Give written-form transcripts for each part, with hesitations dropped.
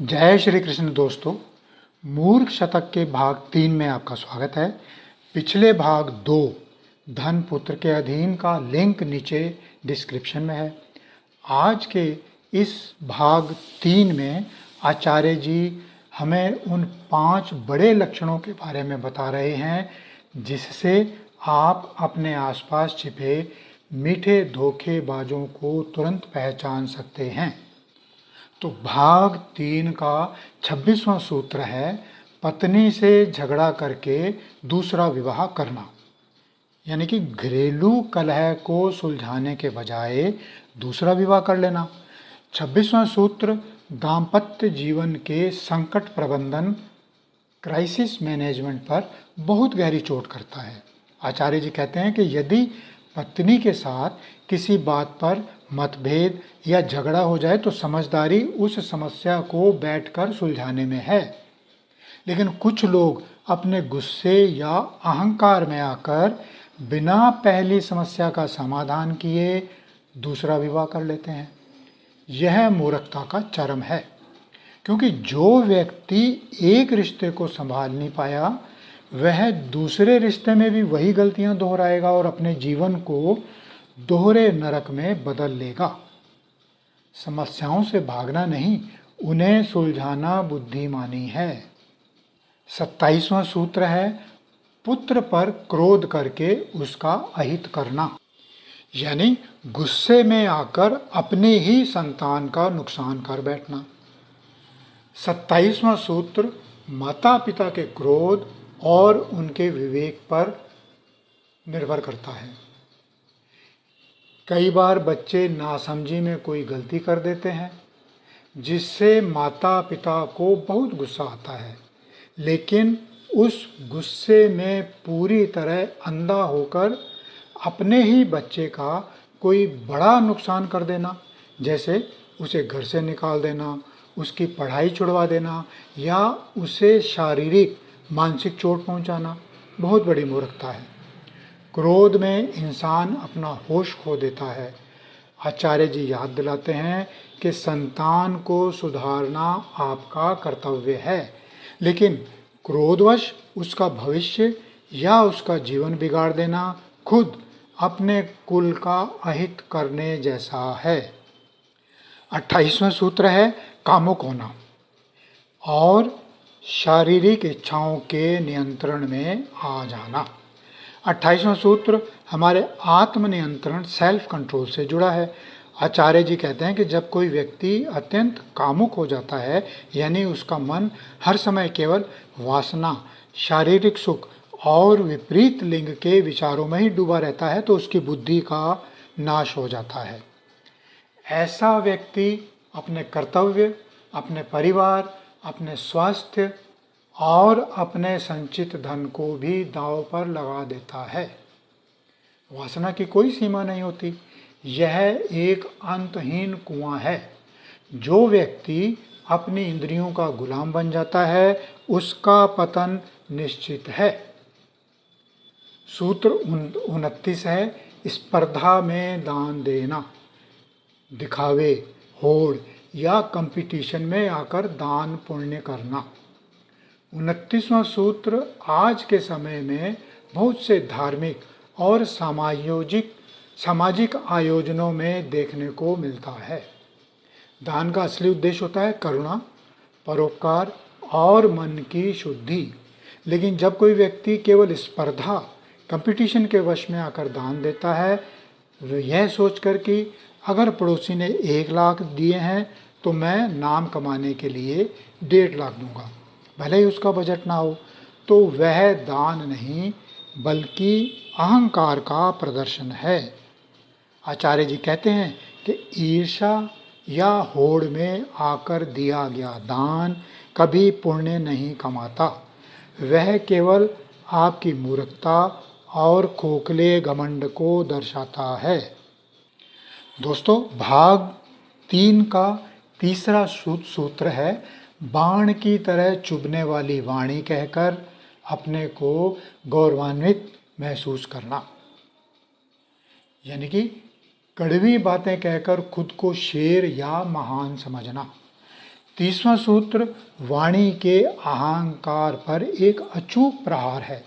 जय श्री कृष्ण दोस्तों। मूर्ख शतक के भाग 3 में आपका स्वागत है। पिछले भाग 2 धन पुत्र के अधीन का लिंक नीचे डिस्क्रिप्शन में है। आज के इस भाग 3 में आचार्य जी हमें उन 5 बड़े लक्षणों के बारे में बता रहे हैं जिससे आप अपने आसपास छिपे मीठे धोखेबाजों को तुरंत पहचान सकते हैं। तो भाग 3 का 26वां सूत्र है पत्नी से झगड़ा करके दूसरा विवाह करना, यानी कि घरेलू कलह को सुलझाने के बजाय दूसरा विवाह कर लेना। 26वां सूत्र दाम्पत्य जीवन के संकट प्रबंधन क्राइसिस मैनेजमेंट पर बहुत गहरी चोट करता है। आचार्य जी कहते हैं कि यदि पत्नी के साथ किसी बात पर मतभेद या झगड़ा हो जाए तो समझदारी उस समस्या को बैठकर सुलझाने में है, लेकिन कुछ लोग अपने गुस्से या अहंकार में आकर बिना पहली समस्या का समाधान किए दूसरा विवाह कर लेते हैं। यह मूर्खता का चरम है, क्योंकि जो व्यक्ति एक रिश्ते को संभाल नहीं पाया वह दूसरे रिश्ते में भी वही गलतियां दोहराएगा और अपने जीवन को दोहरे नरक में बदल लेगा। समस्याओं से भागना नहीं, उन्हें सुलझाना बुद्धिमानी है। 27वां सूत्र है पुत्र पर क्रोध करके उसका अहित करना, यानी गुस्से में आकर अपने ही संतान का नुकसान कर बैठना। 27वां सूत्र माता पिता के क्रोध और उनके विवेक पर निर्भर करता है। कई बार बच्चे नासमझी में कोई गलती कर देते हैं जिससे माता पिता को बहुत गुस्सा आता है, लेकिन उस गुस्से में पूरी तरह अंधा होकर अपने ही बच्चे का कोई बड़ा नुकसान कर देना, जैसे उसे घर से निकाल देना, उसकी पढ़ाई छुड़वा देना या उसे शारीरिक मानसिक चोट पहुंचाना, बहुत बड़ी मूर्खता है। क्रोध में इंसान अपना होश खो देता है। आचार्य जी याद दिलाते हैं कि संतान को सुधारना आपका कर्तव्य है, लेकिन क्रोधवश उसका भविष्य या उसका जीवन बिगाड़ देना खुद अपने कुल का अहित करने जैसा है। 28वां सूत्र है कामुक होना और शारीरिक इच्छाओं के नियंत्रण में आ जाना। 28वां सूत्र हमारे आत्मनियंत्रण सेल्फ कंट्रोल से जुड़ा है। आचार्य जी कहते हैं कि जब कोई व्यक्ति अत्यंत कामुक हो जाता है, यानी उसका मन हर समय केवल वासना, शारीरिक सुख और विपरीत लिंग के विचारों में ही डूबा रहता है, तो उसकी बुद्धि का नाश हो जाता है। ऐसा व्यक्ति अपने कर्तव्य, अपने परिवार, अपने स्वास्थ्य और अपने संचित धन को भी दांव पर लगा देता है। वासना की कोई सीमा नहीं होती, यह एक अंतहीन कुआं है। जो व्यक्ति अपनी इंद्रियों का गुलाम बन जाता है उसका पतन निश्चित है। सूत्र 29 है स्पर्धा में दान देना, दिखावे, होड़ या कंपटीशन में आकर दान पुण्य करना। 29वां सूत्र आज के समय में बहुत से धार्मिक और सामाजिक आयोजनों में देखने को मिलता है। दान का असली उद्देश्य होता है करुणा, परोपकार और मन की शुद्धि, लेकिन जब कोई व्यक्ति केवल स्पर्धा, कंपटीशन के वश में आकर दान देता है, यह सोचकर कि अगर पड़ोसी ने 1 लाख दिए हैं तो मैं नाम कमाने के लिए 1.5 लाख दूंगा, भले ही उसका बजट ना हो, तो वह दान नहीं बल्कि अहंकार का प्रदर्शन है। आचार्य जी कहते हैं कि ईर्ष्या या होड़ में आकर दिया गया दान कभी पुण्य नहीं कमाता, वह केवल आपकी मूर्खता और खोखले घमंड को दर्शाता है। दोस्तों, भाग 3 का तीसरा सूत्र है बाण की तरह चुभने वाली वाणी कहकर अपने को गौरवान्वित महसूस करना, यानी कि कड़वी बातें कहकर खुद को शेर या महान समझना। 30वां सूत्र वाणी के अहंकार पर एक अचूक प्रहार है।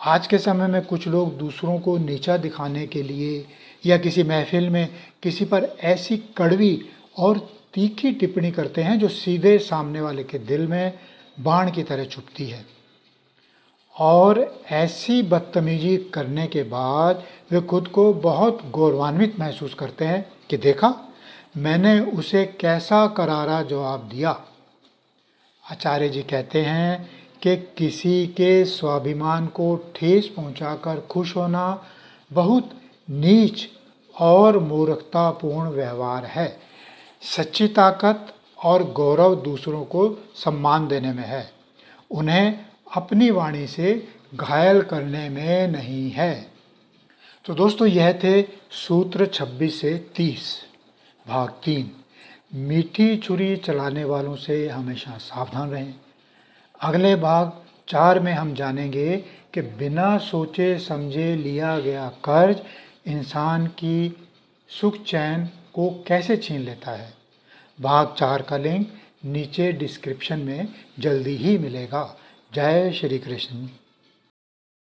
आज के समय में कुछ लोग दूसरों को नीचा दिखाने के लिए या किसी महफिल में किसी पर ऐसी कड़वी और तीखी टिप्पणी करते हैं जो सीधे सामने वाले के दिल में बाण की तरह चुभती है। और ऐसी बदतमीजी करने के बाद वे खुद को बहुत गौरवान्वित महसूस करते हैं कि देखा, मैंने उसे कैसा करारा जवाब दिया। आचार्य जी कहते हैं कि किसी के स्वाभिमान को ठेस पहुंचाकर खुश होना बहुत नीच और मूर्खतापूर्ण व्यवहार है। सच्ची ताकत और गौरव दूसरों को सम्मान देने में है, उन्हें अपनी वाणी से घायल करने में नहीं है। तो दोस्तों, यह थे सूत्र 26 से 30 भाग 3। मीठी छुरी चलाने वालों से हमेशा सावधान रहें। अगले भाग 4 में हम जानेंगे कि बिना सोचे समझे लिया गया कर्ज इंसान की सुख चैन को कैसे छीन लेता है। भाग 4 का लिंक नीचे डिस्क्रिप्शन में जल्दी ही मिलेगा। जय श्री कृष्ण।